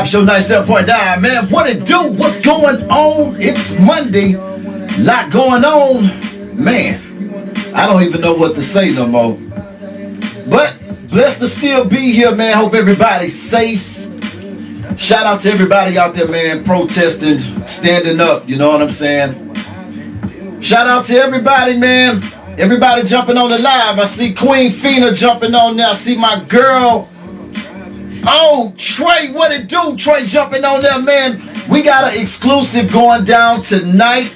Vibe Show 97.9, man. What it do? What's going on? It's Monday. Lot going on. Man, I don't even know what to say no more. But blessed to still be here, man. Hope everybody's safe. Shout out to everybody out there, man, protesting, standing up, you know what I'm saying? Shout out to everybody, man. Everybody jumping on the live. I see Queen Fina jumping on there. I see my girl. Oh, Trey, what it do? Trey jumping on there, man. We got an exclusive going down tonight.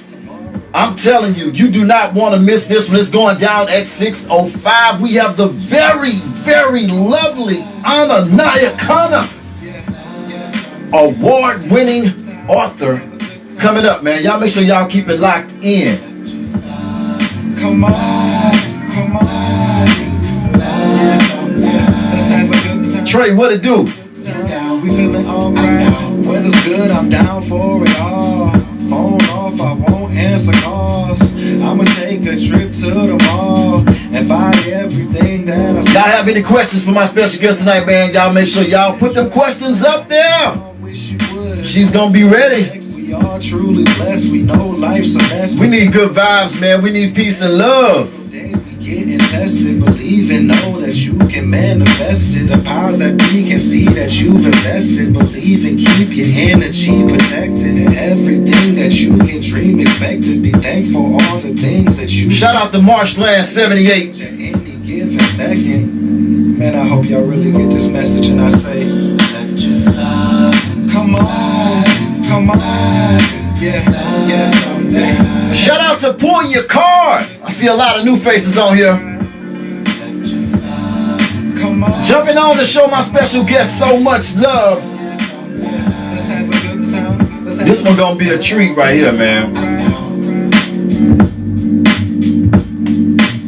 I'm telling you, you do not want to miss this one. It's going down at 6:05. We have the very, very lovely Nyakana, award-winning author coming up, man. Y'all make sure y'all keep it locked in. Come on, come on. Let's have a good time. Trey, what it do? We feeling alright. Weather's good, I'm down for it all. Phone off, I won't answer calls. I'ma take a trip to the mall and buy everything that I see. Y'all have any questions for my special guest tonight, man? Y'all make sure y'all put them questions up there. She's gonna be ready. We are truly blessed. We know life's a mess. We need good vibes, man. We need peace and love. We getting tested. Believe and know that you can manifest it. The powers that be can see that you've invested. Believe and keep your energy protected. And everything that you can dream, expected. Be thankful for all the things that you. Shout out to Marshland 78. Any given second. Man, I hope y'all really get this message. And I say, let's just love. Come on, come on. Yeah, yeah, someday. Shout out to Pull Your Card. I see a lot of new faces on here. Come on. Jumping on to show my special guest so much love. Let's have a good time. This one gonna be a treat right here, man.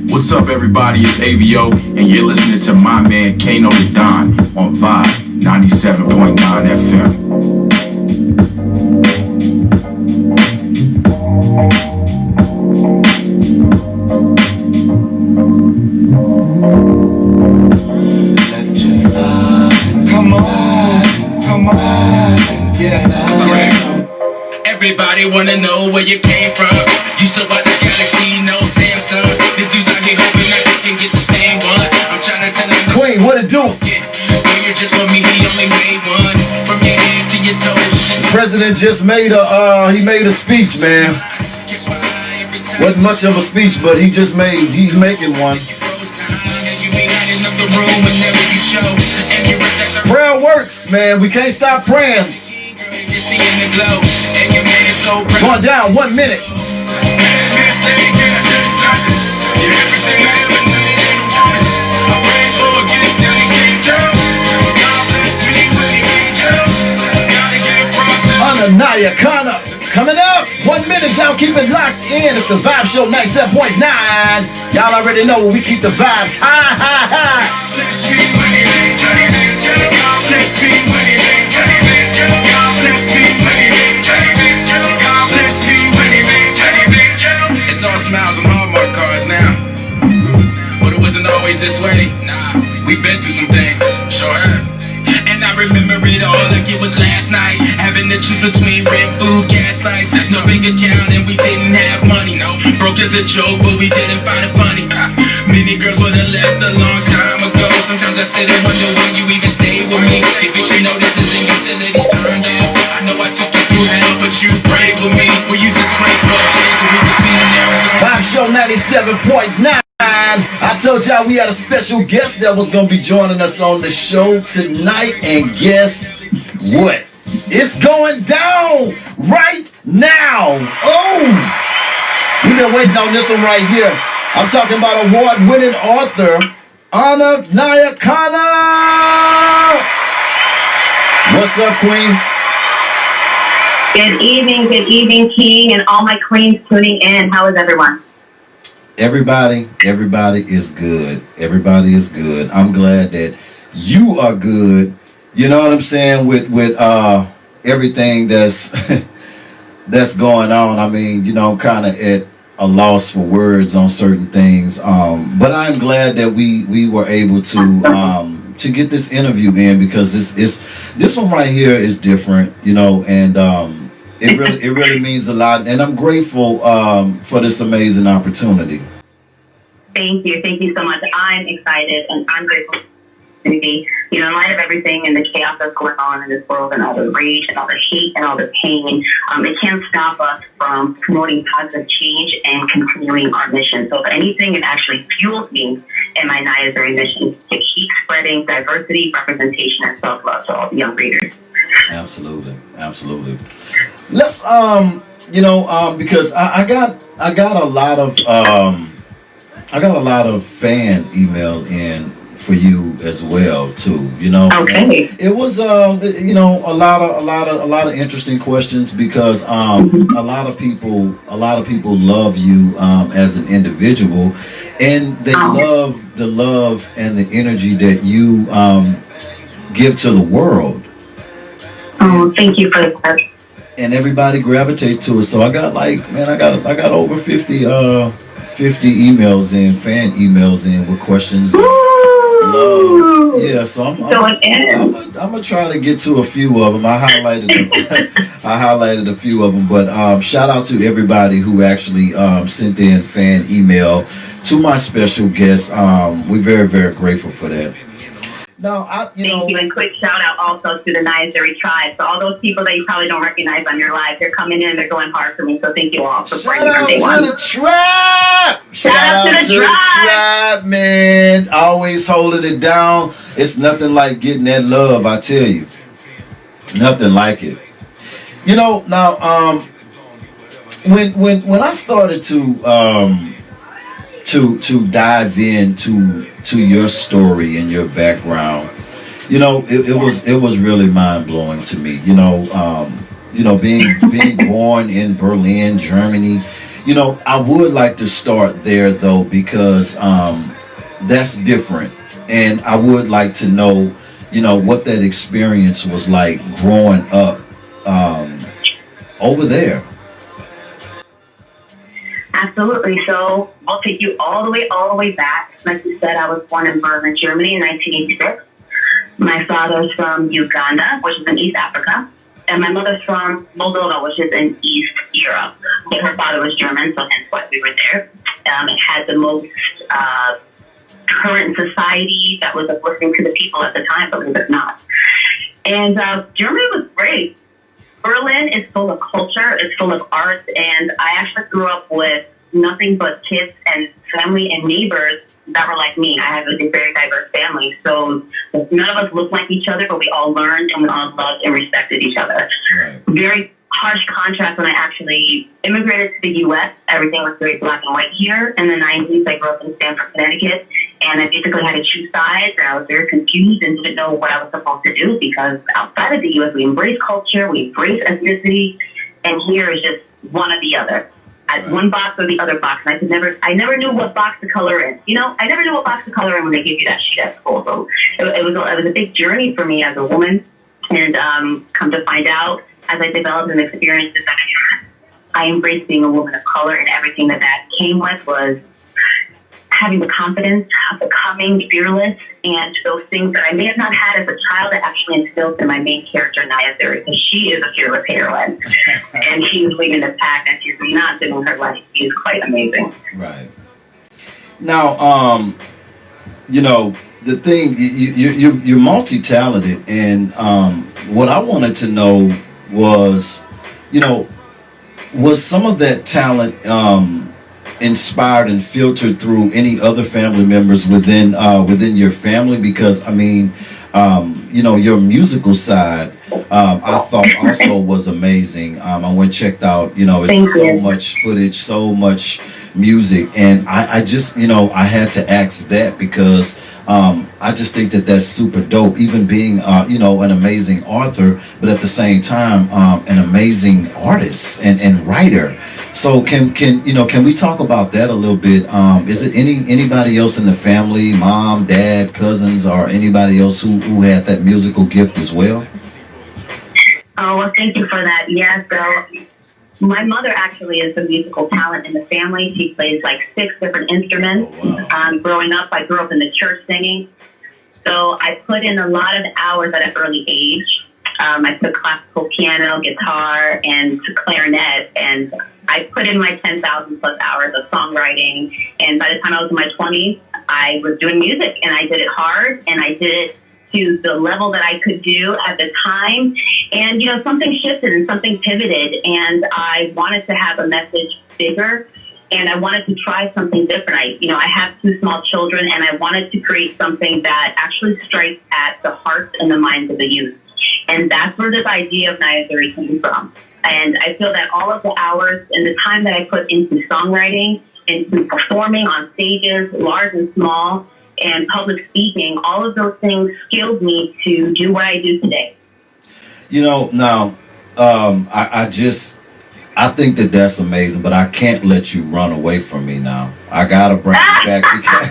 What's up, everybody? It's AVO, and you're listening to my man Kano the Don on Vibe 97.9 FM. Everybody wanna know where you came from. You still about this Galaxy, no Samsung. The dudes out here hoping that they can get the same one. I'm trying to tell them, Queen, what it do? When you're just for me, he only made one. From your head to your toes, just The president just made a speech, man. Wasn't much of a speech, but he's making one. Prayer works, man. We can't stop praying. Going down 1 minute. Nyakana coming up. 1 minute, y'all keep it locked in. It's the Vibe Show 97.9. Y'all already know we keep the vibes high, high, high. It's all smiles and Hallmark cards now. But it wasn't always this way. Nah, we've been through some things. Sure have. And I remember it all like it was last night. Having to choose between rent, food, gas lights. No bank account and we didn't have money. No, broke as a joke, but we didn't find it funny. Many girls would have left a long time ago. Sometimes I sit and wonder why you even stayed with me. If you know this isn't utilities turned on. I know I took you through hell, but you prayed with me. We used to scrape up chains so we could spend in Arizona. Vibe Show 97.9. I told y'all we had a special guest that was going to be joining us on the show tonight. And guess what? It's going down right now. Oh, we've been waiting on this one right here. I'm talking about award-winning author, Nyakana. What's up, Queen? Good evening, King, and all my queens tuning in. How is everyone? Everybody is good. Everybody is good. I'm glad that you are good. You know what I'm saying? With everything that's that's going on. I mean, you know, I'm kind of at a loss for words on certain things. But I'm glad that we were able to get this interview in because this one right here is different, and it really means a lot, and I'm grateful for this amazing opportunity. Thank you so much. I'm excited and I'm grateful to be, in light of everything and the chaos that's going on in this world and all the rage and all the hate and all the pain, it can't stop us from promoting positive change and continuing our mission. So if anything, it actually fuels me in my NIASERI mission to keep spreading diversity, representation, and self-love to all the young readers. Absolutely. Let's because I got a lot of fan email in for you as well too. Okay. It was a lot of interesting questions because a lot of people love you as an individual, and they love the love and the energy that you give to the world. Oh, thank you for that. And everybody gravitate to it. So I got I got over 50 emails in, fan emails in with questions. Love. Yeah, so I'm gonna try to get to a few of them. I highlighted a few of them, but shout out to everybody who actually sent in fan email to my special guest. We're very, very grateful for that. Now, Thank you, and quick shout out also to the NIASERI tribe. So all those people that you probably don't recognize on your live, they're coming in, they're going hard for me. So thank you all for shout out to the tribe. Shout out to the tribe, man. Always holding it down. It's nothing like getting that love, I tell you. Nothing like it. Now when I started to dive into your story and your background, it was really mind blowing to me. Being born in Berlin, Germany. I would like to start there though because that's different, and I would like to know, what that experience was like growing up over there. Absolutely. So I'll take you all the way back. Like you said, I was born in Berlin, Germany in 1986. My father's from Uganda, which is in East Africa. And my mother's from Moldova, which is in East Europe. But her father was German, so hence why we were there. It had the most current society that was uplifting to the people at the time, believe it or not. And Germany was great. Berlin is full of culture, it's full of art, and I actually grew up with nothing but kids and family and neighbors that were like me. I have a very diverse family, so none of us looked like each other, but we all learned and we all loved and respected each other. Right. Very harsh contrast when I actually immigrated to the U.S. Everything was very black and white here. In the 90s, I grew up in Stamford, Connecticut, and I basically had to choose sides, and I was very confused and didn't know what I was supposed to do because outside of the U.S., we embrace culture, we embrace ethnicity, and here is just one or the other. One box or the other box, and I never knew what box to color in. I never knew what box to color in when they gave you that sheet at school. So it was a big journey for me as a woman, and come to find out, as I developed and experienced this, I embraced being a woman of color, and everything that came with was having the confidence, becoming fearless, and those things that I may have not had as a child that actually instilled in my main character, NIASERI, because she is a fearless heroine, and she's leading the pack, and she's not doing her life. She is quite amazing. Right. Now, the thing, you're multi-talented, and what I wanted to know was, was some of that talent inspired and filtered through any other family members within your family? Because your musical side, I thought also was amazing. I went and checked out, it's so much footage, so much music, and I just I had to ask that because I just think that that's super dope, even being an amazing author, but at the same time an amazing artist and writer. So can we talk about that a little bit? Is it anybody else in the family, mom, dad, cousins, or anybody else who had that musical gift as well? Oh, well, thank you for that. Yeah, so my mother actually is the musical talent in the family. She plays like 6 different instruments. Oh, wow. Growing up, I grew up in the church singing. So I put in a lot of hours at an early age. I took classical piano, guitar, and clarinet, and I put in my 10,000 plus hours of songwriting. And by the time I was in my 20s, I was doing music, and I did it hard, and I did it to the level that I could do at the time. And, something shifted and something pivoted, and I wanted to have a message bigger, and I wanted to try something different. I have 2 small children, and I wanted to create something that actually strikes at the hearts and the minds of the youth. And that's where this idea of Nyakana came from. And I feel that all of the hours and the time that I put into songwriting, into performing on stages, large and small, and public speaking, all of those things skilled me to do what I do today. Now, I think that that's amazing, but I can't let you run away from me now. I gotta bring you back because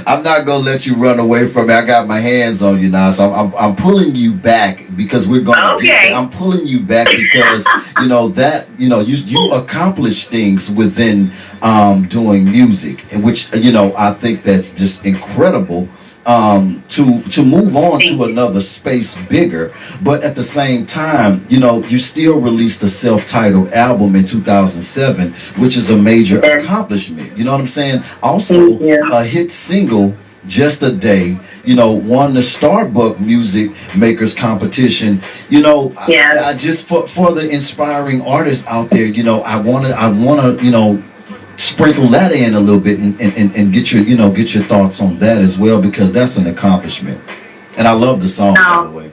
I'm not gonna let you run away from me. I got my hands on you now, so I'm pulling you back because we're gonna. Okay. I'm pulling you back because you accomplish things within doing music, and which I think that's just incredible. To move on to another space bigger, but at the same time, you still released a self-titled album in 2007, which is a major accomplishment. You know what I'm saying? Also, a hit single, Just a Day, won the Starbucks Music Makers Competition. I just for the inspiring artists out there, I wanna, sprinkle that in a little bit and get your thoughts on that as well, because that's an accomplishment. And I love the song, by the way.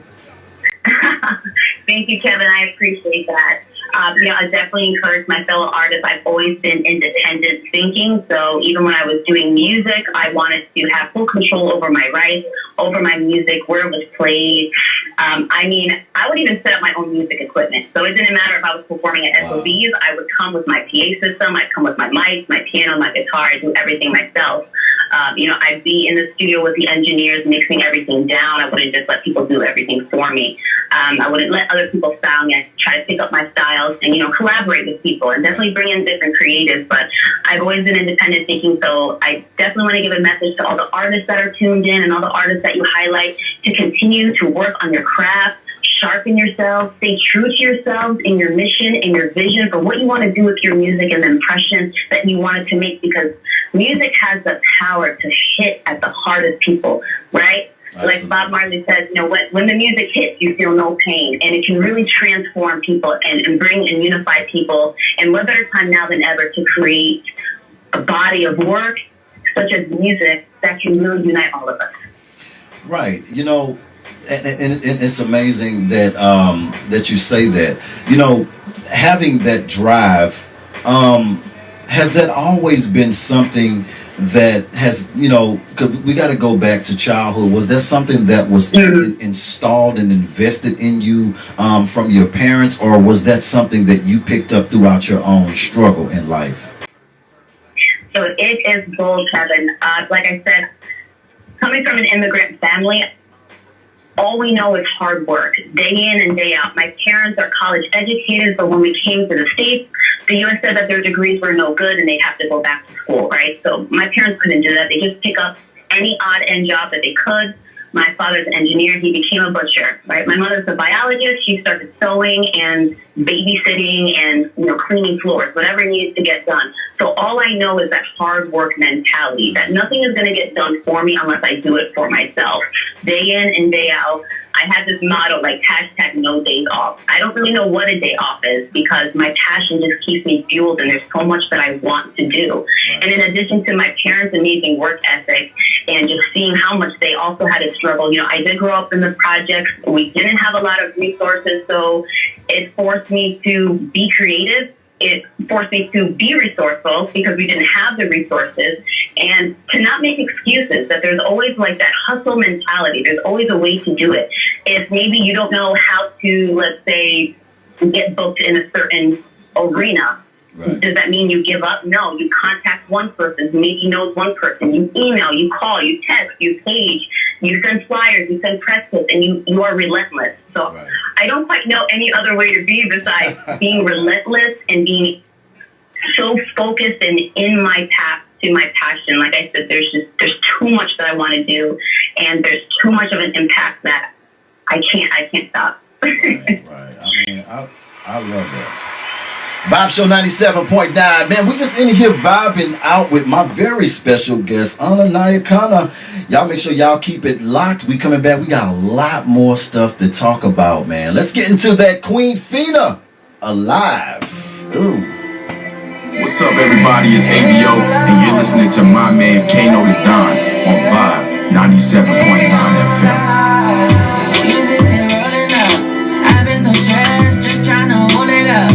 Thank you, Kevin. I appreciate that. I definitely encourage my fellow artists. I've always been independent thinking. So even when I was doing music, I wanted to have full control over my rights, over my music, where it was played. I would even set up my own music equipment. So it didn't matter if I was performing at SOBs. I would come with my PA system. I'd come with my mic, my piano, my guitar. I do everything myself. I'd be in the studio with the engineers mixing everything down. I wouldn't just let people do everything for me. I wouldn't let other people style me. I'd try to pick up my styles and, collaborate with people and definitely bring in different creatives. But I've always been independent thinking, so I definitely want to give a message to all the artists that are tuned in and all the artists that you highlight to continue to work on your craft, sharpen yourselves, stay true to yourselves in your mission and your vision for what you want to do with your music and the impression that you wanted to make, because music has the power to hit at the heart of people, right? Absolutely. Like Bob Marley says, when the music hits, you feel no pain, and it can really transform people and bring and unify people. And what better time now than ever to create a body of work such as music that can really unite all of us. Right. And it's amazing that that you say that. Having that drive, has that always been something that has, cause we got to go back to childhood. Was that something that was installed and invested in you from your parents, or was that something that you picked up throughout your own struggle in life? So it is both, Kevin. Like I said, coming from an immigrant family, all we know is hard work, day in and day out. My parents are college educated, but when we came to the States, the U.S. said that their degrees were no good and they'd have to go back to school, right? So my parents couldn't do that. They just pick up any odd end job that they could. My father's an engineer. He became a butcher, right? My mother's a biologist. She started sewing and babysitting and, cleaning floors, whatever needs to get done. So all I know is that hard work mentality, that nothing is going to get done for me unless I do it for myself. Day in and day out, I had this motto like #no days off. I don't really know what a day off is because my passion just keeps me fueled and there's so much that I want to do. And in addition to my parents' amazing work ethic and just seeing how much they also had to struggle, I did grow up in the projects. We didn't have a lot of resources, so it forced me to be creative. It forced me to be resourceful because we didn't have the resources, and to not make excuses, that there's always like that hustle mentality. There's always a way to do it. If maybe you don't know how to, let's say, get booked in a certain arena, right, does that mean you give up? No, you contact one person who maybe knows one person. You email, you call, you text, you page, you send flyers, you send press kits, and you are relentless. So right. I don't quite know any other way to be besides being relentless and being so focused and in my path to my passion. Like I said, there's too much that I want to do, and there's too much of an impact that I can't stop. Right. I mean, I love that. Vibe Show 97.9. Man, we just in here vibing out with my very special guest, Nyakana. Y'all make sure y'all keep it locked. We coming back. We got a lot more stuff to talk about, man. Let's get into that Queen Fina alive. Ooh. What's up, everybody? It's ABO, and you're listening to my man Kano the Don on Vibe 97.9 FM. You just here rolling up. I've been so stressed, just trying to hold it up.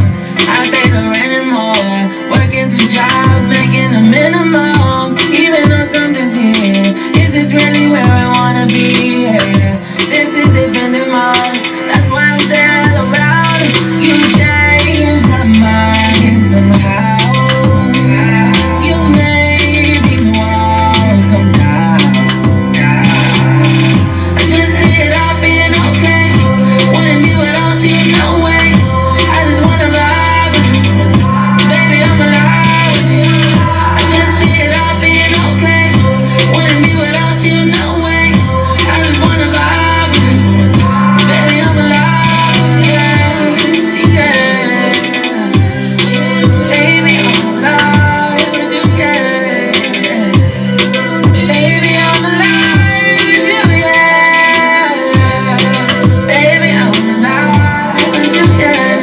I pay the rent and more, working 2 jobs, making a minimum. Even though something's here, is this really where I wanna be? Yeah. This is different than most, that's why I'm still around. You changed my mind somehow. You made these walls come down. I just see it all being okay. Wouldn't be without you, no way. I just wanna lie with you, baby, I'm alive with you. I just see it all being okay. Wouldn't be without you, no way. I just wanna lie with you, baby, I'm alive with you. Yeah. Baby, I'm alive with you, yeah. Baby, I'm alive with you, yeah. Baby, I'm alive with you, yeah.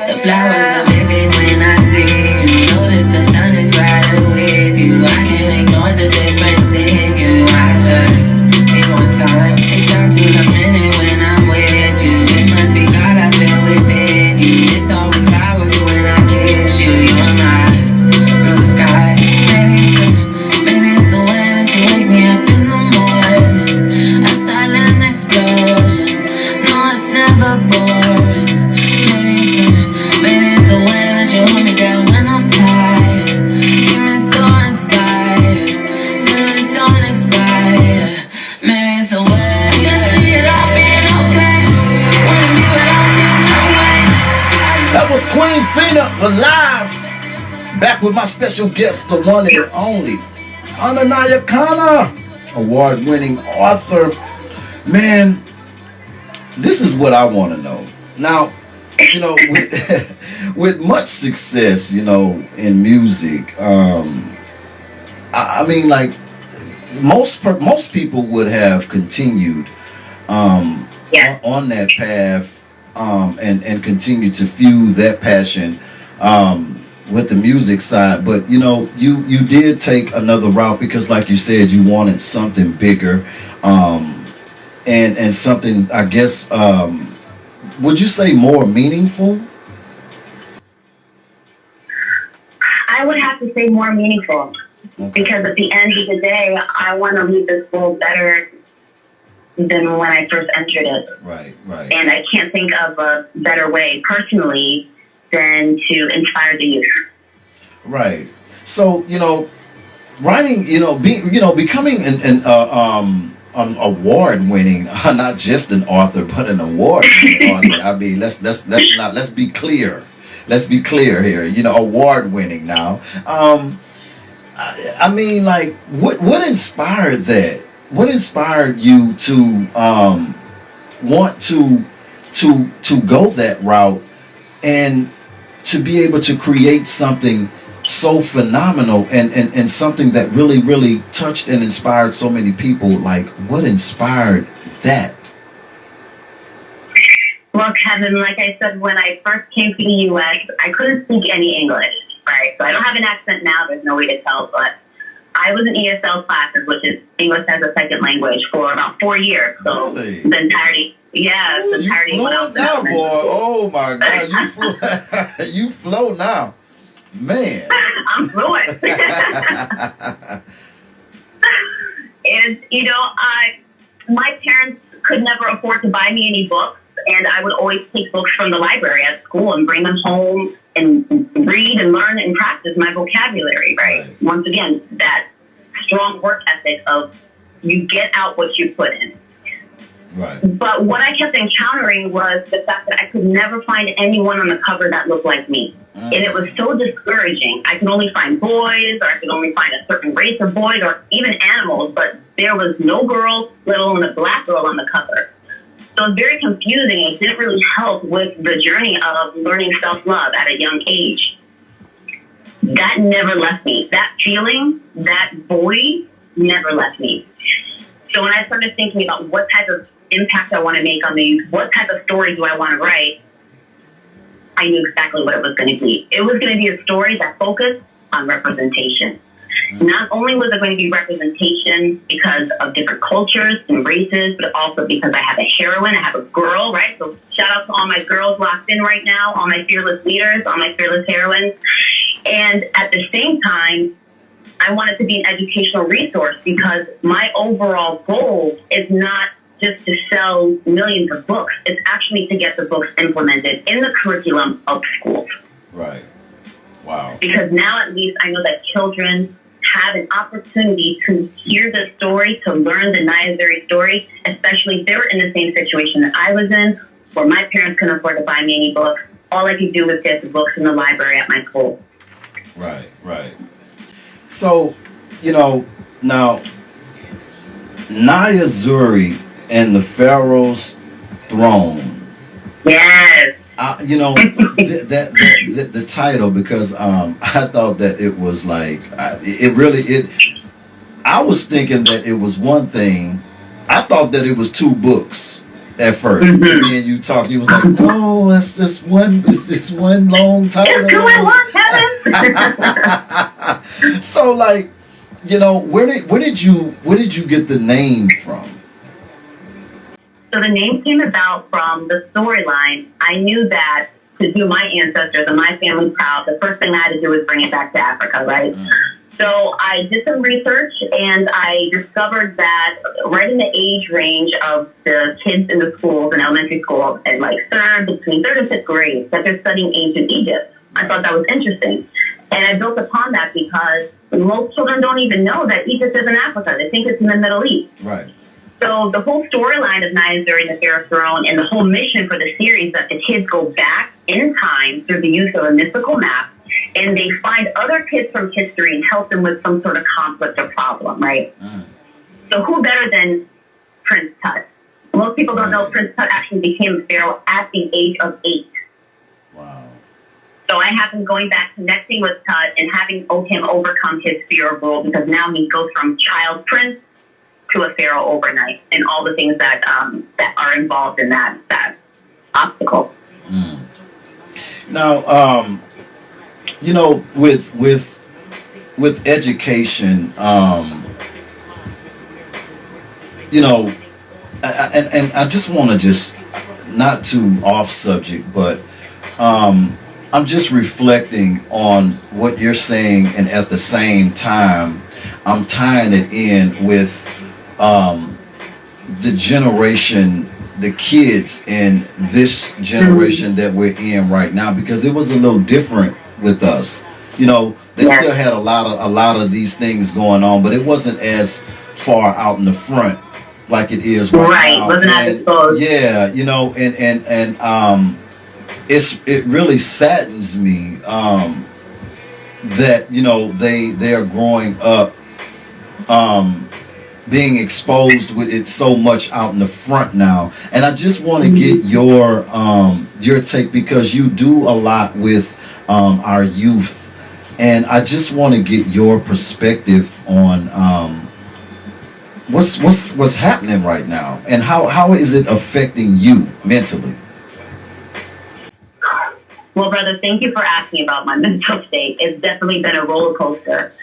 The flowers are vivid when I see you. Notice the sun is brighter with you. I can't ignore the difference in you. I just need more time. It's down to the minute when I'm with you. It must be God I feel within you. It's always flowers when I kiss you. You're my blue sky. Maybe it's the way that you wake me up in the morning. A silent explosion. No, it's never boring. Maybe it's the way that you hold me down when I'm tired. Keep me so inspired. Feelings don't expire. Maybe it's the way. I just see it all being okay. Wouldn't be without you, no way. That was Queen Fina alive. Back with my special guest, the one and only Nyakana, award-winning author. Man, this is what I want to know. Now, you know, with much success, you know, in music, I mean, like most people would have continued on that path and continue to fuel that passion with the music side. But you know, you did take another route because, like you said, you wanted something bigger and something, I guess. Would you say more meaningful? I would have to say more meaningful. Okay. Because at the end of the day, I want to leave this world better than when I first entered it. Right. And I can't think of a better way, personally, than to inspire the youth. Right. So, you know, writing, becoming an award-winning, not just an author, but an award-winning author. I mean, let's be clear. Let's be clear here. You know, award-winning now. I mean, like, what inspired that? What inspired you to want to go that route and to be able to create something so phenomenal and something that really, really touched and inspired so many people? Like, what inspired that? Well, Kevin, like I said, when I first came to the U.S., I couldn't speak any English, right? So I don't have an accent now. There's no way to tell, but I was in ESL classes, which is English as a second language, for about 4 years. So Really? the entirety, yeah, Ooh, the entirety. you flow now, boy. Oh my God, you flow. You flow now, man. I'm fluent. And my parents could never afford to buy me any books, and I would always take books from the library at school and bring them home and read and learn and practice my vocabulary, right? Once again, that strong work ethic of you get out what you put in. Right. But what I kept encountering was the fact that I could never find anyone on the cover that looked like me. And it was so discouraging. I could only find boys, or I could only find a certain race of boys, or even animals, but there was no girl, let alone a black girl on the cover. So it was very confusing. It didn't really help with the journey of learning self-love at a young age. That never left me. That feeling, that void, never left me. So when I started thinking about what type of impact I want to make on the youth, what type of story do I want to write, I knew exactly what it was going to be. It was going to be a story that focused on representation. Not only was it going to be representation because of different cultures and races, but also because I have a heroine, I have a girl, right? So shout out to all my girls locked in right now, all my fearless leaders, all my fearless heroines. And at the same time, I want it to be an educational resource because my overall goal is not just to sell millions of books. It's actually to get the books implemented in the curriculum of schools. Right. Wow. Because now at least I know that children have an opportunity to hear the story, to learn the Nyakana story, especially if they were in the same situation that I was in, where my parents couldn't afford to buy me any books. All I could do was get the books in the library at my school. Right, right. So, you know, now, Nyakana and the Pharaoh's throne. Yes. You know, the title, because I thought that it was like, I was thinking that it was one thing. I thought that it was two books at first. And then you talked, you was like, no, it's just one long title. It's two in one, Kevin. So like, you know, where did you get the name from? So the name came about from the storyline. I knew that to do my ancestors and my family proud, the first thing I had to do was bring it back to Africa, right? So I did some research and I discovered that right in the age range of the kids in the schools, in elementary school, and like between third and fifth grade, that they're studying ancient Egypt. I thought that was interesting. And I built upon that because most children don't even know that Egypt is in Africa. They think it's in the Middle East. Right. So the whole storyline of Nyakana and the Pharaoh's Throne and the whole mission for the series that the kids go back in time through the use of a mystical map and they find other kids from history and help them with some sort of conflict or problem, right? So who better than Prince Tut? Most people don't know Prince Tut actually became a pharaoh at the age of 8. Wow. So I have him going back, connecting with Tut and having him overcome his fear of rule because now he goes from child prince to a pharaoh overnight, and all the things that that are involved in that obstacle. Now, you know, with education, you know, and I just want to just not too off subject, but I'm just reflecting on what you're saying, and at the same time, I'm tying it in with the generation, the kids in this generation that we're in right now, because it was a little different with us. You know, they still had a lot of these things going on, but it wasn't as far out in the front like it is right now. Wasn't as exposed. Yeah, you know, and it really saddens me that, you know, they are growing up being exposed with it so much out in the front now. And I just want to get your take, because you do a lot with our youth, and I just want to get your perspective on what's happening right now, and how is it affecting you mentally? Well, brother, thank you for asking about my mental state. It's definitely been a roller coaster.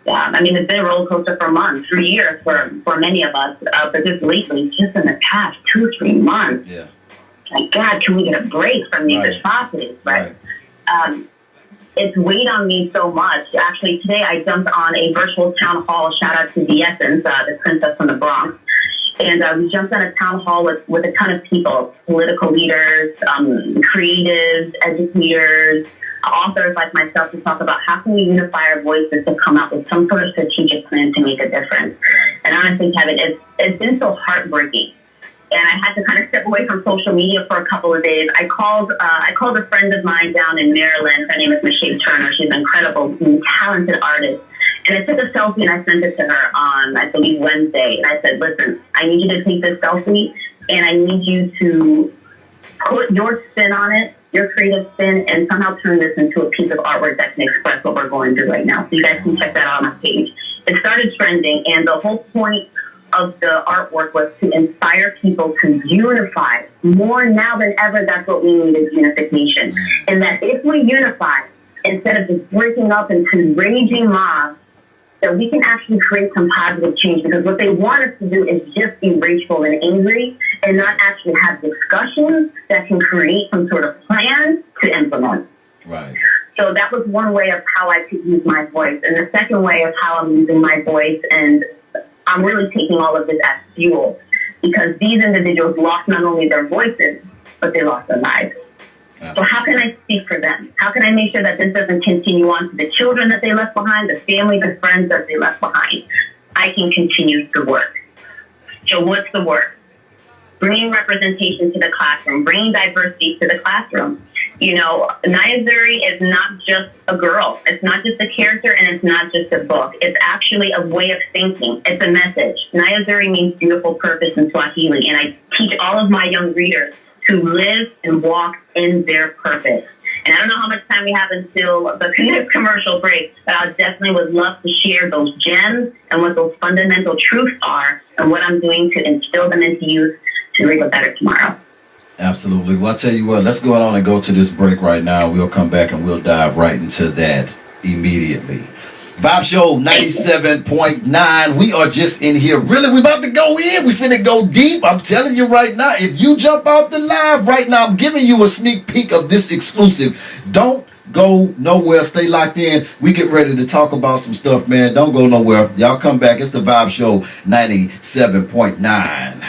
I mean, it's been a roller coaster for months, for years, for many of us. But just lately, just in the past 2-3 months, like, God, can we get a break from these atrocities? Right? It's weighed on me so much. Actually, today I jumped on a virtual town hall. Shout out to the Essence, the princess from the Bronx. And we jumped on a town hall with a ton of people, political leaders, creatives, educators, authors like myself, to talk about how can we unify our voices to come up with some sort of strategic plan to make a difference. And honestly, Kevin, it's been so heartbreaking and I had to kind of step away from social media for a couple of days. I called a friend of mine down in Maryland. Her name is Michelle Turner. She's an incredible, talented artist. And I took a selfie and I sent it to her on, I believe, Wednesday. And I said, listen, I need you to take this selfie and I need you to put your spin on it, your creative spin, and somehow turn this into a piece of artwork that can express what we're going through right now. So you guys can check that out on my page. It started trending, and the whole point of the artwork was to inspire people to unify. More now than ever, that's what we need is unification. And that if we unify, instead of just breaking up into raging mobs, that we can actually create some positive change, because what they want us to do is just be rageful and angry and not actually have discussions that can create some sort of plan to implement. Right. So that was one way of how I could use my voice. And the second way of how I'm using my voice, and I'm really taking all of this as fuel, because these individuals lost not only their voices, but they lost their lives. So how can I speak for them? How can I make sure that this doesn't continue on to the children that they left behind, the family, the friends that they left behind? I can continue to work. So what's the work? Bringing representation to the classroom, bringing diversity to the classroom. You know, Naya Zuri is not just a girl. It's not just a character, and it's not just a book. It's actually a way of thinking. It's a message. Naya Zuri means beautiful purpose in Swahili, and I teach all of my young readers to live and walk in their purpose. And I don't know how much time we have until the commercial break, but I definitely would love to share those gems and what those fundamental truths are and what I'm doing to instill them into youth to live a better tomorrow. Absolutely. Well, I'll tell you what, let's go on and go to this break right now. We'll come back and we'll dive right into that immediately. Vibe Show 97.9. We are just in here. Really, we about to go in. We finna go deep. I'm telling you right now, if you jump off the live right now, I'm giving you a sneak peek of this exclusive. Don't go nowhere. Stay locked in. We getting ready to talk about some stuff, man. Don't go nowhere. Y'all come back. It's the Vibe Show 97.9.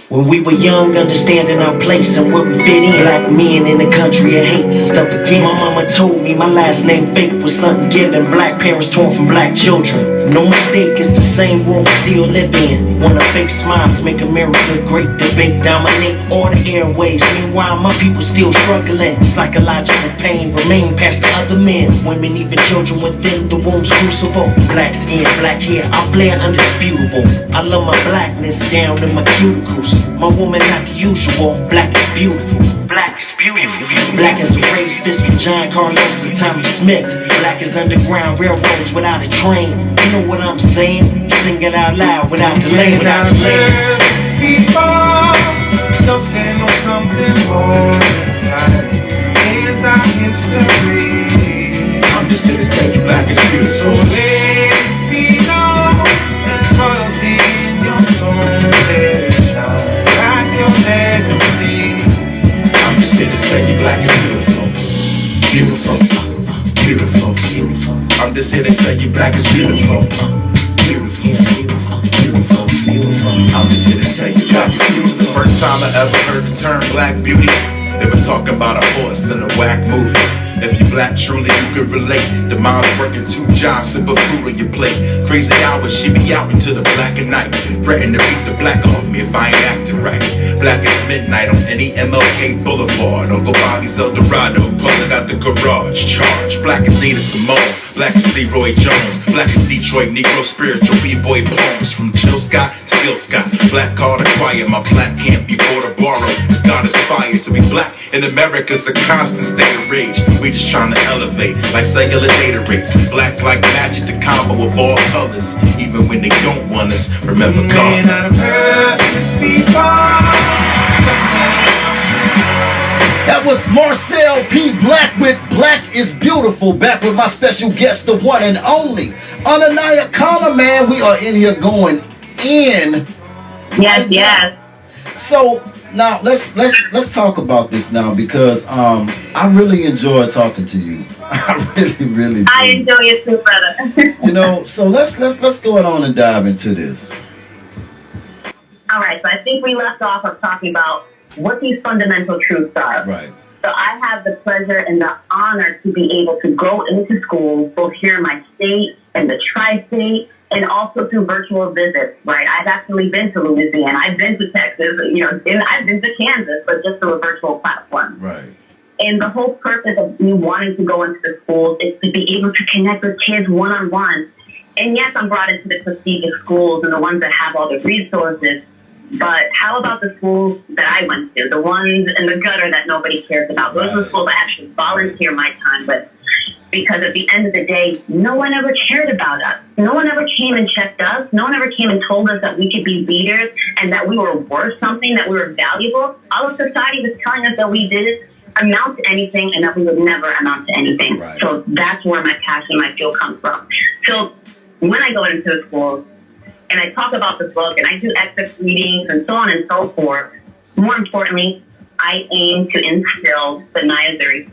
When we were young, understanding our place and where we fit in. Black men in the country of hate since the beginning. My mama told me my last name fake was something given. Black parents torn from black children. No mistake, it's the same world we still live in. Wanna fake smiles, make America great. Debate, dominate all the airways. Meanwhile, my people still struggling. Psychological pain remain past the other men. Women, even children within the womb's crucible. Black skin, black hair, I'm Blair undisputable. I love my blackness down in my cuticles. My woman not the usual. Black is beautiful. Black is beautiful. Black as a race fist with John Carlos and Tommy Smith. Black as underground railroads without a train. You know what I'm saying? Sing it out loud without delay. Without delay. People don't stand on something more inside. Here's our history. I'm just here to tell you black is beautiful. So let it be known there's royalty in your soul. Let it shine. I'm just here to tell you black is beautiful. Beautiful. Beautiful. Beautiful. I'm just here to tell you black is beautiful. Beautiful. Beautiful. Beautiful. I'm just here to tell you black is beautiful. The first time I ever heard the term black beauty, they were talking about a horse in a whack movie. If you black truly, you could relate. The mom's working 2 jobs, sip of food on your plate. Crazy hours, she be out into the black and night. Threatening to beat the black off me if I ain't acting right. Black as midnight on any MLK Boulevard. Uncle Bobby's Eldorado, pulling out the garage. Charge. Black as Nina Simone. Black as Leroy Jones. Black as Detroit Negro spiritual B-boy poems. From Jill Scott to Gil Scott. Black card acquired. My black can't be bought or borrowed. Cause God inspired to be black. In America's a constant state of rage. We just trying to elevate like cellular data rates. Black like magic, the combo of all colors. Even when they don't want us, remember God. That was Marcel P. Black with Black is Beautiful. Back with my special guest, the one and only on the Nyakana, man. We are in here going in. Yes, yes. So now let's talk about this now, because I really enjoy talking to you. I really do. I enjoy it too, brother. You know, so let's go on and dive into this. All right, so I think we left off of talking about what these fundamental truths are. Right. So I have the pleasure and the honor to be able to go into schools, both here in my state and the tri-state, and also through virtual visits, right? I've actually been to Louisiana, I've been to Texas, and I've been to Kansas, but just through a virtual platform. Right. And the whole purpose of me wanting to go into the schools is to be able to connect with kids one-on-one. And yes, I'm brought into the prestigious schools and the ones that have all the resources, but how about the schools that I went to, the ones in the gutter that nobody cares about? Those are the schools I actually volunteer my time with. Because at the end of the day, no one ever cared about us. No one ever came and checked us. No one ever came and told us that we could be leaders and that we were worth something, that we were valuable. All of society was telling us that we didn't amount to anything and that we would never amount to anything. Right. So that's where my passion, my fuel comes from. So when I go into the schools and I talk about the book and I do excerpt readings and so on and so forth, more importantly, I aim to instill the Nyakana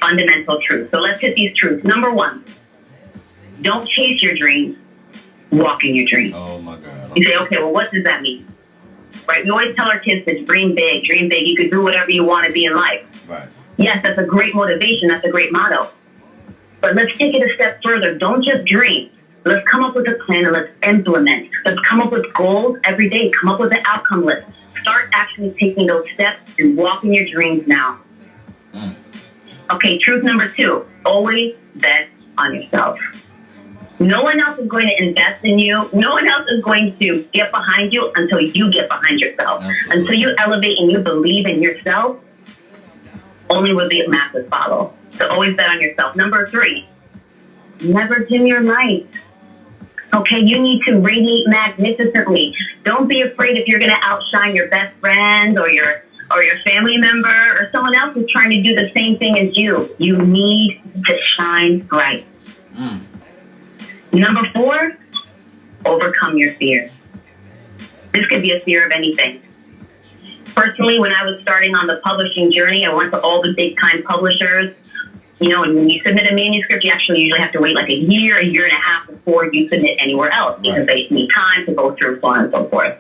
fundamental truth. So let's hit these truths. Number one, don't chase your dreams, walk in your dreams. Oh my God. You say, okay, well, what does that mean? Right? We always tell our kids to dream big, dream big. You can do whatever you want to be in life. Right. Yes, that's a great motivation. That's a great motto. But let's take it a step further. Don't just dream. Let's come up with a plan and let's implement. Let's come up with goals every day. Come up with an outcome list. Start actually taking those steps and walking your dreams now. Okay, truth number two, always bet on yourself. No one else is going to invest in you. No one else is going to get behind you until you get behind yourself. Absolutely. Until you elevate and you believe in yourself, only will the masses follow. So always bet on yourself. Number three, never dim your light. Okay, you need to radiate magnificently. Don't be afraid if you're going to outshine your best friend or your family member or someone else who's trying to do the same thing as you. You need to shine bright. Number four, overcome your fears. This could be a fear of anything. Personally, when I was starting on the publishing journey, I went to all the big time publishers. And when you submit a manuscript, you actually usually have to wait like a year and a half before you submit anywhere else because they need time to go through so on and so forth.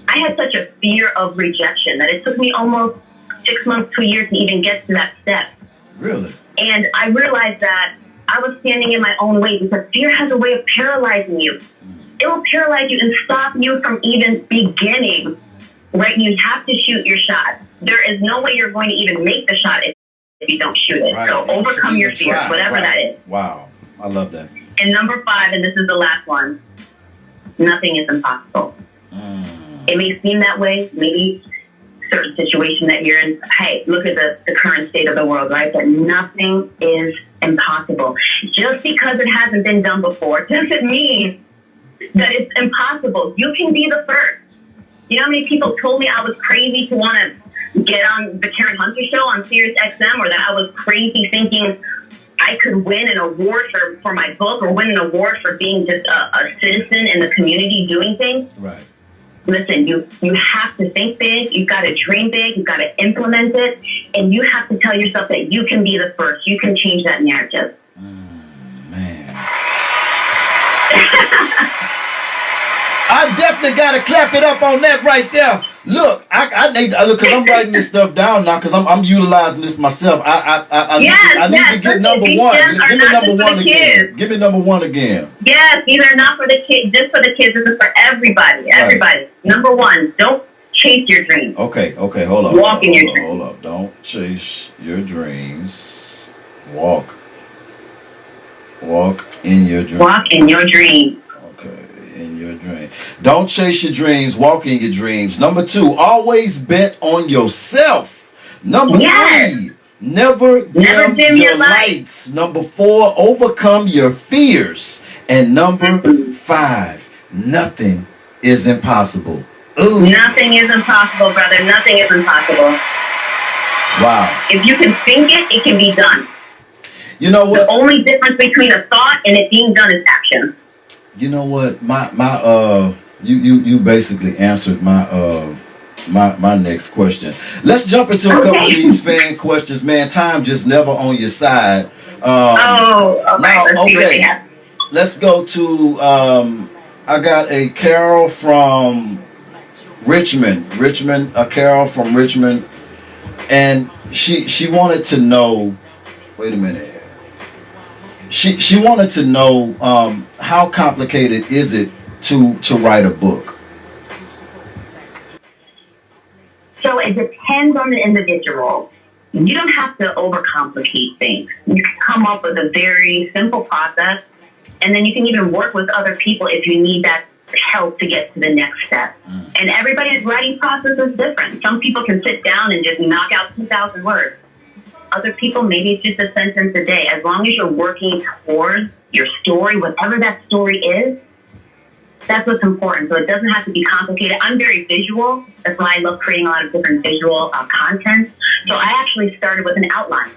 I had such a fear of rejection that it took me almost 6 months to a year to even get to that step. Really? And I realized that I was standing in my own way because fear has a way of paralyzing you. It will paralyze you and stop you from even beginning, right? You have to shoot your shot. There is no way you're going to even make the shot if you don't shoot it. Right. So overcome your fears, whatever that is. Wow. I love that. And number five, and this is the last one, nothing is impossible. It may seem that way, maybe certain situation that you're in. Hey, look at the current state of the world, right? But nothing is impossible. Just because it hasn't been done before doesn't mean that it's impossible. You can be the first. You know how many people told me I was crazy to want to get on the Karen Hunter show on Sirius XM, or that I was crazy thinking I could win an award for my book or win an award for being just a citizen in the community doing things? Right. Listen, you have to think big, you've got to dream big, you've got to implement it, and you have to tell yourself that you can be the first. You can change that narrative. Man. I definitely got to clap it up on that right there. Look, I need to look because I'm writing this stuff down now because I'm utilizing this myself. I need to get number one. Give me number one again. Give me number one again. Yes, these are not for the kids, just for the kids. This is for everybody. Everybody. Right. Number one, don't chase your dreams. Okay, hold up. Walk in your dreams. Hold up. Don't chase your dreams. Walk in your dreams. Walk in your dreams. Okay. In your dream. Don't chase your dreams, walk in your dreams. Number two, always bet on yourself. Number three, never dim your lights. Number four, overcome your fears. And number five, nothing is impossible. Ooh. Nothing is impossible, brother. Nothing is impossible. Wow. If you can think it, it can be done. You know what? The only difference between a thought and it being done is action. You know what? You basically answered my next question. Let's jump into a couple of these fan questions, man. Time just never on your side. Okay. Now, let's see what they have. Let's go to I got a Carol from Richmond, a Carol from Richmond, and she wanted to know. Wait a minute. She wanted to know how complicated is it to write a book. So it depends on the individual. You don't have to overcomplicate things. You can come up with a very simple process, and then you can even work with other people if you need that help to get to the next step. And everybody's writing process is different. Some people can sit down and just knock out 2,000 words. Other people, maybe it's just a sentence a day. As long as you're working towards your story, whatever that story is, that's what's important. So it doesn't have to be complicated. I'm very visual. That's why I love creating a lot of different visual content. So I actually started with an outline,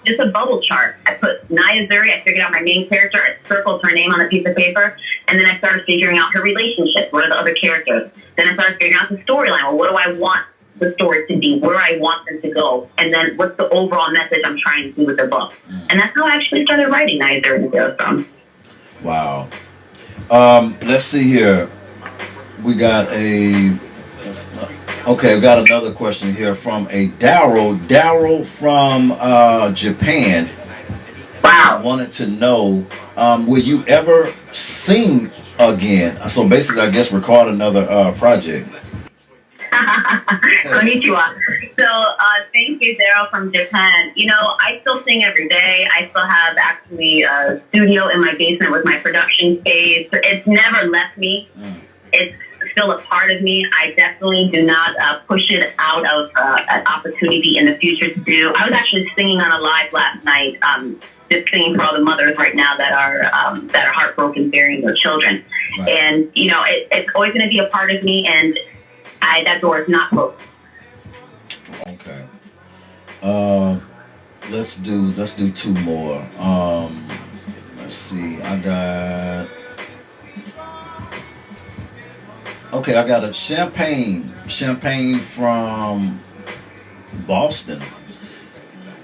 just a bubble chart. I put Naya Zuri, I figured out my main character, I circled her name on a piece of paper, and then I started figuring out her relationships. What are the other characters? Then I started figuring out the storyline. Well, what do I want the story to be? Where do I want them to go? And then what's the overall message I'm trying to do with the book? And that's how I actually started writing Naya Zuri and Zero From. Wow. Let's see here. We got we got another question here from a Daryl from Japan. Wow. Wanted to know, will you ever sing again? So basically, I guess record another project. Konnichiwa. So thank you, Daryl from Japan. You know, I still sing every day. I still have actually a studio in my basement with my production space. It's never left me. It's still a part of me. I definitely do not push it out of an opportunity in the future to do. I was actually singing on a live last night, just singing for all the mothers right now that are heartbroken burying their children. Right. And, you know, it's always going to be a part of me, and that door is not closed. Okay. Let's do two more. Let's see. I got a champagne from Boston.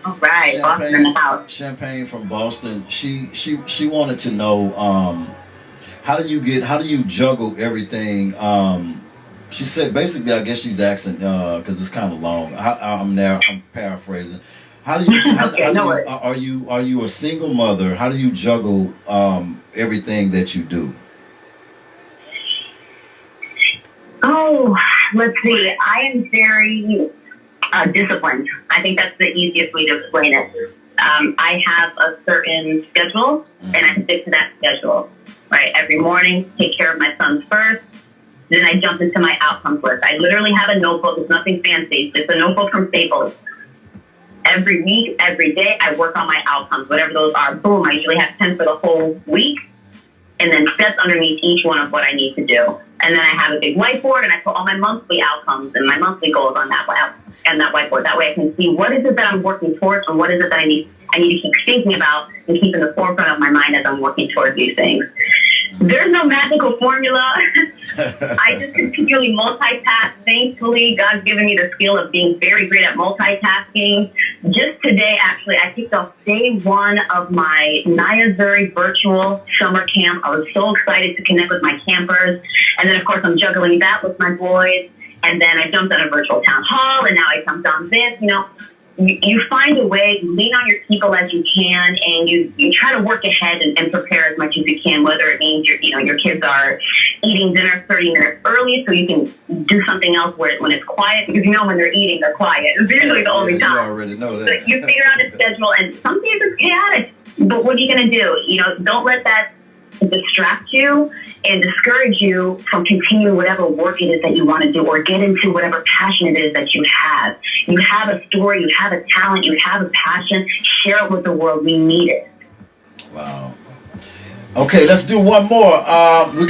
All right, Boston in the house. Champagne from Boston. She wanted to know how do you juggle everything? She said basically, I guess she's asking because it's kind of long. I'm paraphrasing. How do you? Are you a single mother? How do you juggle everything that you do? Oh, let's see. I am very disciplined. I think that's the easiest way to explain it. I have a certain schedule, and I stick to that schedule. Right, every morning, take care of my sons first. Then I jump into my outcomes list. I literally have a notebook. It's nothing fancy. It's a notebook from Staples. Every week, every day, I work on my outcomes, whatever those are. Boom, I usually have 10 for the whole week, and then steps underneath each one of what I need to do. And then I have a big whiteboard, and I put all my monthly outcomes and my monthly goals on that whiteboard. That way I can see what is it that I'm working towards and what is it that I need to keep thinking about and keep in the forefront of my mind as I'm working towards these things. There's no magical formula. I just continually multitask. Thankfully, God's given me the skill of being very great at multitasking. Just today, actually, I kicked off day one of my Naya Zuri virtual summer camp. I was so excited to connect with my campers. And then, of course, I'm juggling that with my boys. And then I jumped on a virtual town hall, and now I jumped on this. You know, you find a way, you lean on your people as you can, and you try to work ahead and prepare as much as you can, whether it means your kids are eating dinner 30 minutes early so you can do something else when it's quiet, because when they're eating, they're quiet. It's usually the only time. You already know that. So you figure out a schedule, and some days it's chaotic, but what are you going to do? Don't let that distract you and discourage you from continuing whatever work it is that you want to do, or get into whatever passion it is that you have. You have a story, you have a talent, you have a passion. Share it with the world. We need it. Wow. Okay, let's do one more. We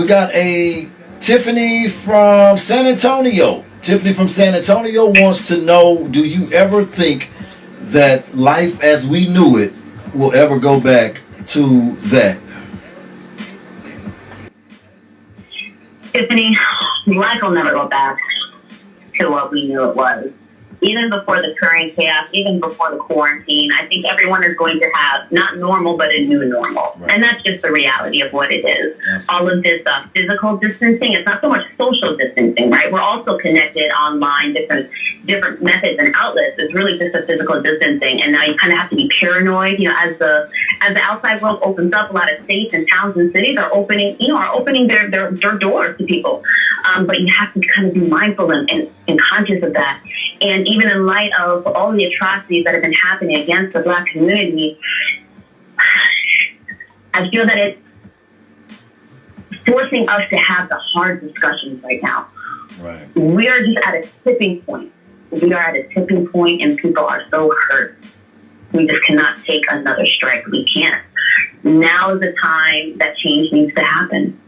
got a Tiffany from San Antonio. Tiffany from San Antonio wants to know, do you ever think that life as we knew it will ever go back to that? Tiffany, life will never go back to what we knew it was. Even before the current chaos, even before the quarantine, I think everyone is going to have not normal, but a new normal. Right. And that's just the reality of what it is. Absolutely. All of this physical distancing, it's not so much social distancing, right? We're also connected online, different different methods and outlets. It's really just a physical distancing, and now you kind of have to be paranoid. As the outside world opens up, a lot of states and towns and cities are opening their doors to people. But you have to kind of be mindful and conscious of that. And even in light of all the atrocities that have been happening against the Black community, I feel that it's forcing us to have the hard discussions right now. Right. We are just at a tipping point. We are at a tipping point, and people are so hurt. We just cannot take another strike. We can't. Now is the time that change needs to happen.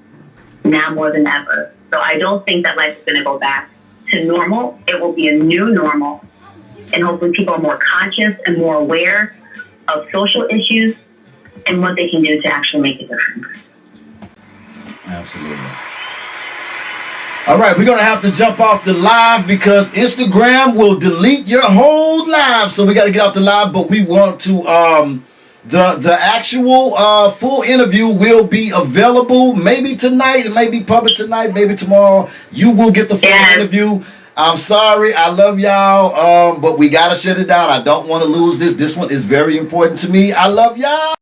Now more than ever. So I don't think that life is going to go back to normal. It will be a new normal. And hopefully people are more conscious and more aware of social issues and what they can do to actually make a difference. Absolutely. All right, we're going to have to jump off the live because Instagram will delete your whole live. So we got to get off the live, but we want to, the actual full interview will be available maybe tonight. It may be published tonight, maybe tomorrow. You will get the full interview. I'm sorry. I love y'all, but we got to shut it down. I don't want to lose this. This one is very important to me. I love y'all.